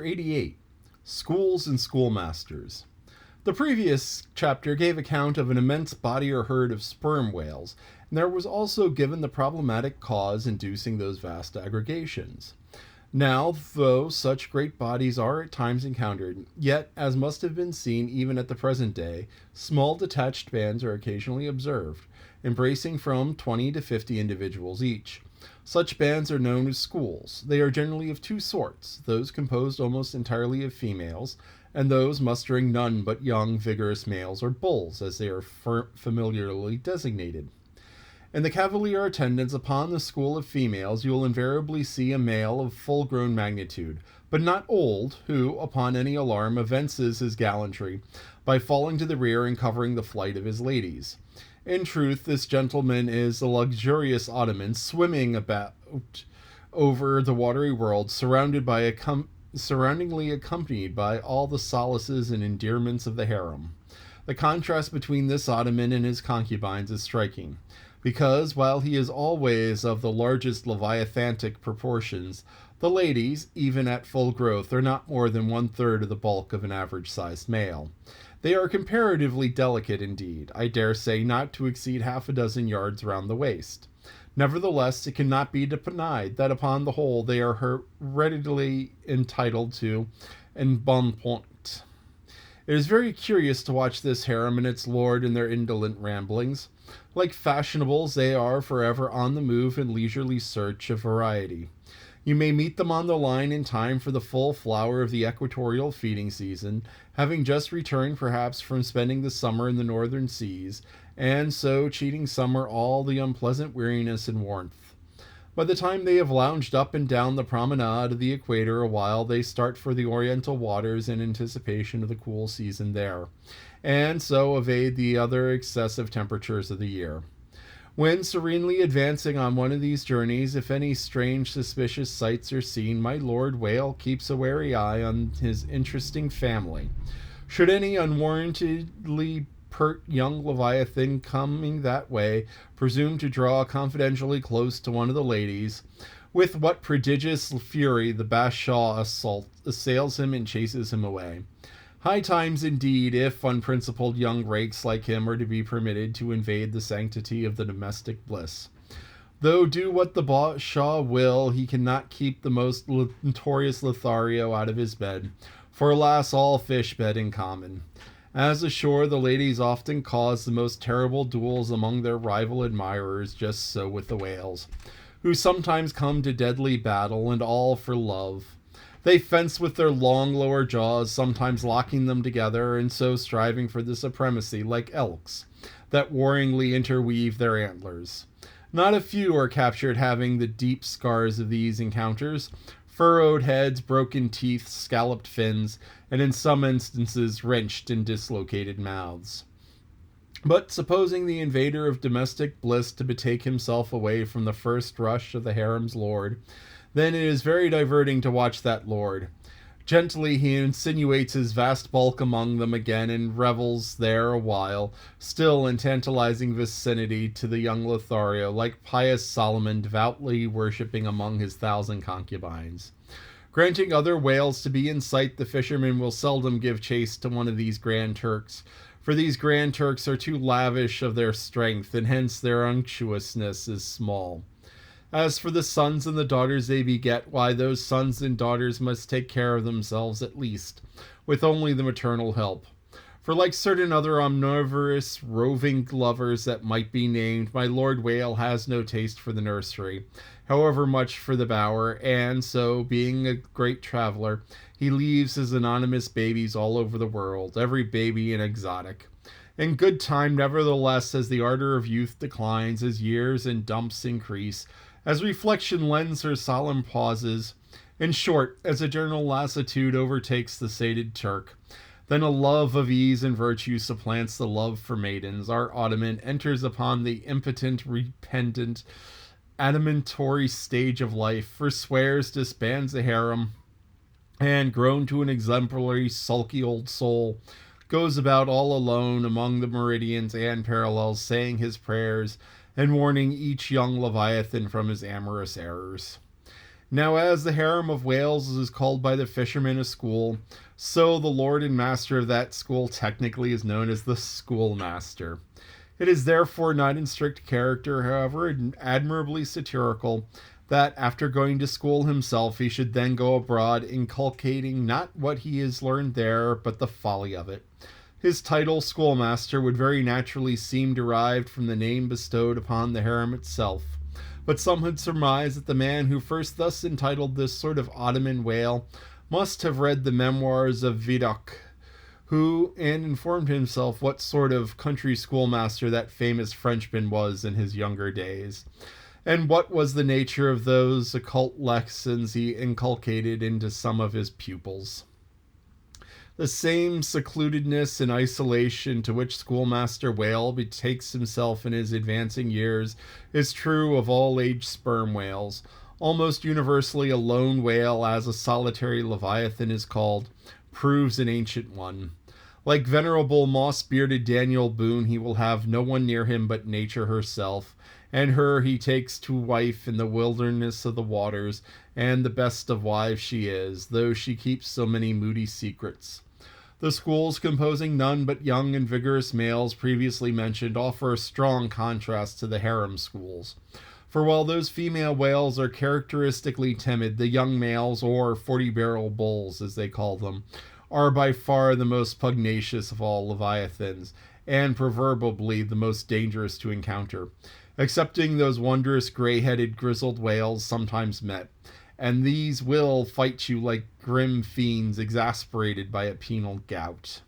88. Schools and Schoolmasters. The previous chapter gave account of an immense body or herd of sperm whales, and there was also given the problematic cause inducing those vast aggregations. Now, though such great bodies are at times encountered, yet, as must have been seen even at the present day, small detached bands are occasionally observed, embracing from 20 to 50 individuals each. Such bands are known as schools. They are generally of two sorts, those composed almost entirely of females, and those mustering none but young, vigorous males, or bulls, as they are familiarly designated. In the cavalier attendants upon the school of females, you will invariably see a male of full-grown magnitude, but not old, who, upon any alarm, evinces his gallantry by falling to the rear and covering the flight of his ladies. In truth, this gentleman is a luxurious ottoman swimming about over the watery world, surroundingly accompanied by all the solaces and endearments of the harem. The contrast between this ottoman and his concubines is striking, because, while he is always of the largest leviathantic proportions, the ladies, even at full growth, are not more than 1/3 of the bulk of an average-sized male. They are comparatively delicate indeed, I dare say not to exceed half a dozen yards round the waist. Nevertheless, it cannot be denied that upon the whole they are hereditily entitled to embonpoint. It is very curious to watch this harem and its lord in their indolent ramblings. Like fashionables, they are forever on the move in leisurely search of variety. You may meet them on the line in time for the full flower of the equatorial feeding season, having just returned perhaps from spending the summer in the northern seas, and so cheating summer all the unpleasant weariness and warmth. By the time they have lounged up and down the promenade of the equator a while, they start for the oriental waters in anticipation of the cool season there, and so evade the other excessive temperatures of the year. When serenely advancing on one of these journeys, if any strange suspicious sights are seen, my Lord Whale keeps a wary eye on his interesting family. Should any unwarrantedly pert young leviathan coming that way presume to draw confidentially close to one of the ladies, with what prodigious fury the bashaw assails him and chases him away. High times indeed, if unprincipled young rakes like him are to be permitted to invade the sanctity of the domestic bliss. Though do what the bashaw will, he cannot keep the most notorious Lothario out of his bed, for alas, all fish bed in common. As ashore, the ladies often cause the most terrible duels among their rival admirers, just so with the whales, who sometimes come to deadly battle, and all for love. They fence with their long lower jaws, sometimes locking them together, and so striving for the supremacy, like elks, that warringly interweave their antlers. Not a few are captured having the deep scars of these encounters, furrowed heads, broken teeth, scalloped fins, and in some instances wrenched and dislocated mouths. But supposing the invader of domestic bliss to betake himself away from the first rush of the harem's lord, then it is very diverting to watch that lord. Gently he insinuates his vast bulk among them again and revels there a while, still in tantalizing vicinity to the young Lothario, like pious Solomon devoutly worshipping among his 1,000 concubines. Granting other whales to be in sight, the fishermen will seldom give chase to one of these Grand Turks, for these Grand Turks are too lavish of their strength, and hence their unctuousness is small. As for the sons and the daughters they beget, why, those sons and daughters must take care of themselves at least, with only the maternal help. For like certain other omnivorous roving lovers that might be named, my Lord Whale has no taste for the nursery, however much for the bower, and so, being a great traveller, he leaves his anonymous babies all over the world, every baby an exotic. In good time, nevertheless, as the ardor of youth declines, as years and dumps increase, as reflection lends her solemn pauses, in short, as a general lassitude overtakes the sated Turk, then a love of ease and virtue supplants the love for maidens. Our Ottoman enters upon the impotent, repentant, adamantatory stage of life, forswears, disbands the harem, and, grown to an exemplary, sulky old soul, goes about all alone among the meridians and parallels, saying his prayers, and warning each young leviathan from his amorous errors. Now, as the harem of whales is called by the fishermen a school, so the lord and master of that school technically is known as the schoolmaster. It is therefore not in strict character, however admirably satirical, that after going to school himself he should then go abroad inculcating not what he has learned there, but the folly of it. His title, schoolmaster, would very naturally seem derived from the name bestowed upon the harem itself. But some had surmised that the man who first thus entitled this sort of Ottoman whale must have read the memoirs of Vidocq, who and informed himself what sort of country schoolmaster that famous Frenchman was in his younger days, and what was the nature of those occult lessons he inculcated into some of his pupils. The same secludedness and isolation to which Schoolmaster Whale betakes himself in his advancing years is true of all aged sperm whales. Almost universally a lone whale, as a solitary leviathan is called, proves an ancient one. Like venerable moss-bearded Daniel Boone, he will have no one near him but nature herself, and her he takes to wife in the wilderness of the waters, and the best of wives she is, though she keeps so many moody secrets. The schools, composing none but young and vigorous males previously mentioned, offer a strong contrast to the harem schools. For while those female whales are characteristically timid, the young males, or 40-barrel bulls as they call them, are by far the most pugnacious of all leviathans, and proverbially the most dangerous to encounter, excepting those wondrous gray-headed grizzled whales sometimes met, and these will fight you like grim fiends exasperated by a penal gout.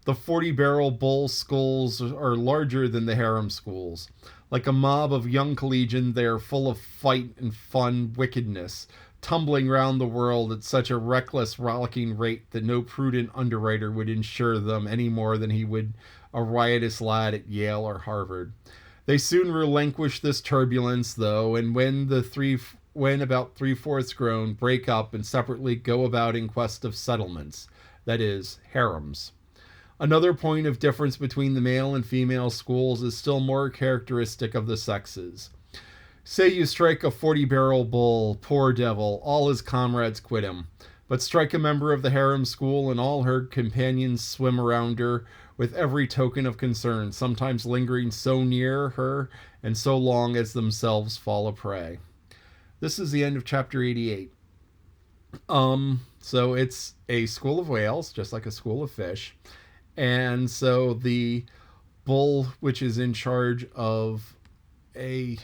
The 40-barrel bull schools are larger than the harem schools. Like a mob of young collegians, they are full of fight and fun wickedness, tumbling round the world at such a reckless, rollicking rate that no prudent underwriter would insure them any more than he would a riotous lad at Yale or Harvard. They soon relinquish this turbulence, though, and when about three-fourths grown, break up and separately go about in quest of settlements, that is, harems. Another point of difference between the male and female schools is still more characteristic of the sexes. Say you strike a 40-barrel bull, poor devil, all his comrades quit him. But strike a member of the harem school and all her companions swim around her with every token of concern, sometimes lingering so near her and so long as themselves fall a prey. This is the end of chapter 88. So it's a school of whales, just like a school of fish. And so the bull, which is in charge of a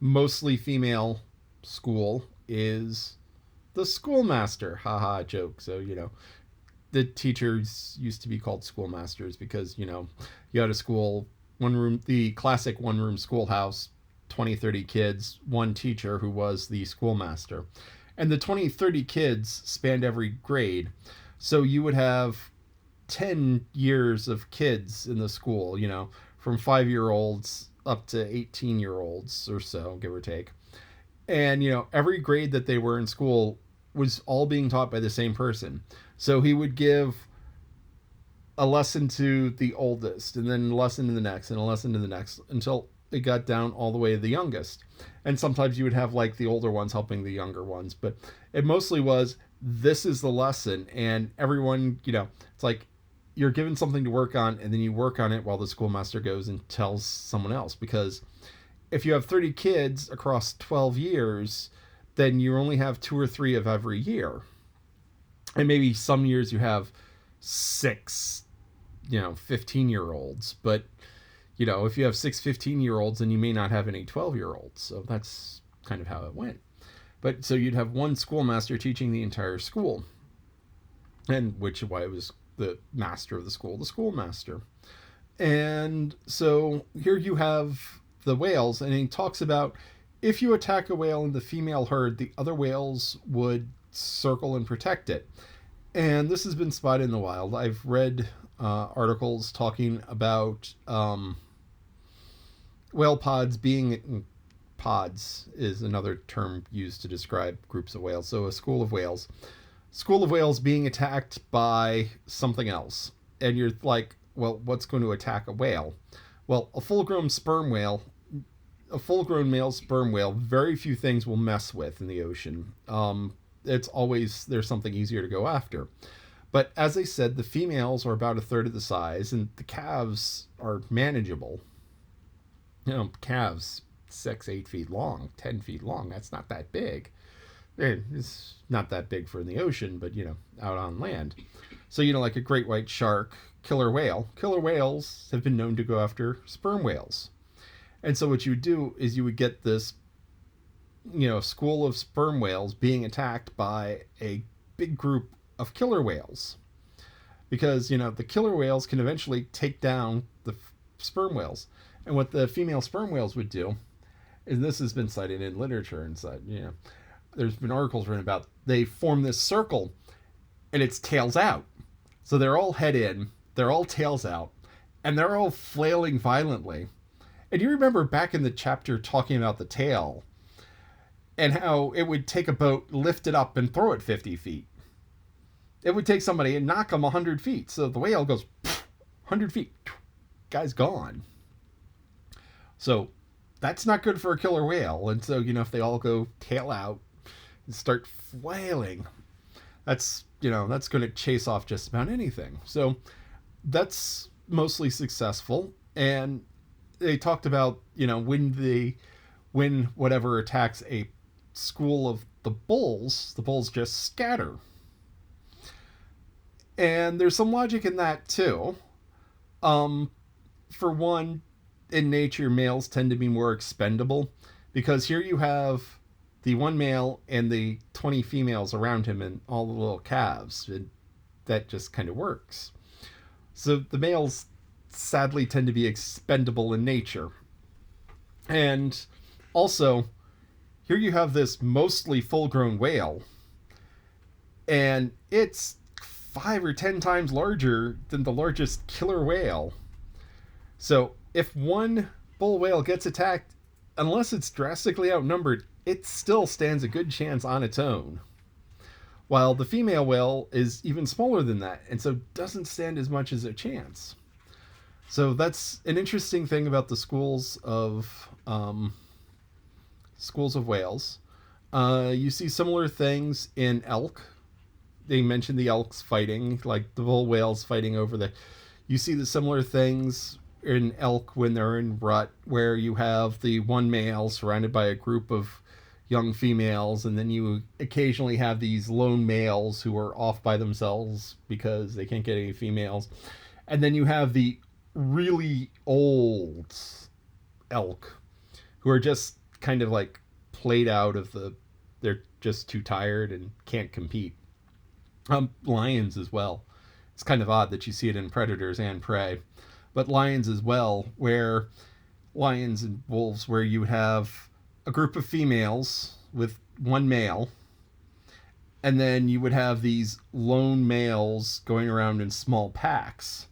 mostly female school, is the schoolmaster. Haha, joke. So, the teachers used to be called schoolmasters because, you had a school, the classic one-room schoolhouse, 20, 30 kids, one teacher who was the schoolmaster. And the 20, 30 kids spanned every grade. So you would have 10 years of kids in the school, from 5-year-olds up to 18-year-olds or so, give or take. And, every grade that they were in school was all being taught by the same person. So he would give a lesson to the oldest, and then a lesson to the next, and a lesson to the next, until it got down all the way to the youngest. And sometimes you would have like the older ones helping the younger ones, but it mostly was, this is the lesson, and everyone, it's like you're given something to work on, and then you work on it while the schoolmaster goes and tells someone else. Because if you have 30 kids across 12 years, then you only have 2 or 3 of every year. And maybe some years you have 6, 15-year-olds. But, if you have 6 15-year-olds, then you may not have any 12-year-olds. So that's kind of how it went. But so you'd have one schoolmaster teaching the entire school. And which is why it was the master of the schoolmaster. And so here you have the whales, and he talks about if you attack a whale in the female herd, the other whales would circle and protect it. And this has been spotted in the wild. I've read articles talking about whale pods being... Pods is another term used to describe groups of whales. So a school of whales. School of whales being attacked by something else. And you're like, well, what's going to attack a whale? Well, a full-grown sperm whale a full-grown male sperm whale, very few things will mess with in the ocean. It's always there's something easier to go after. But as I said, the females are about a third of the size, and the calves are manageable. Calves 6, 8 feet long, 10 feet long. That's not that big. It's not that big for in the ocean, but out on land. So like a great white shark, killer whale. Killer whales have been known to go after sperm whales. And so what you would do is you would get this, school of sperm whales being attacked by a big group of killer whales. Because, the killer whales can eventually take down the sperm whales. And what the female sperm whales would do, and this has been cited in literature and such, there's been articles written about, they form this circle and it's tails out. So they're all head in, they're all tails out, and they're all flailing violently. And you remember back in the chapter talking about the tail and how it would take a boat, lift it up, and throw it 50 feet. It would take somebody and knock them 100 feet. So the whale goes 100 feet. Guy's gone. So that's not good for a killer whale. And so, if they all go tail out and start flailing, that's going to chase off just about anything. So that's mostly successful. And they talked about, when whatever attacks a school of the bulls just scatter. And there's some logic in that too. For one, in nature, males tend to be more expendable because here you have the one male and the 20 females around him and all the little calves. That just kind of works. So the males sadly tend to be expendable in nature. And also, here you have this mostly full-grown whale, and it's 5 or 10 times larger than the largest killer whale. So if one bull whale gets attacked, unless it's drastically outnumbered, it still stands a good chance on its own. While the female whale is even smaller than that, and so doesn't stand as much as a chance. So that's an interesting thing about the schools of whales. You see similar things in elk. They mentioned the elks fighting, like the bull whales fighting over the... You see the similar things in elk when they're in rut, where you have the one male surrounded by a group of young females, and then you occasionally have these lone males who are off by themselves because they can't get any females. And then you have the really old elk who are just kind of like played out of they're just too tired and can't compete. Lions as well. It's kind of odd that you see it in predators and prey, but lions as well, where lions and wolves, where you have a group of females with one male, and then you would have these lone males going around in small packs,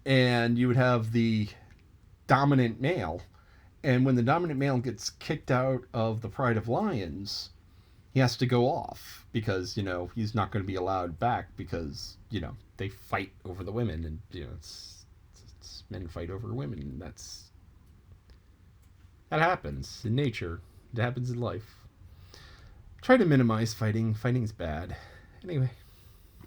and you would have the dominant male. And when the dominant male gets kicked out of the pride of lions, he has to go off because, he's not going to be allowed back because, they fight over the women, and, it's men fight over women. And that happens in nature. It happens in life. Try to minimize fighting. Fighting's bad. Anyway.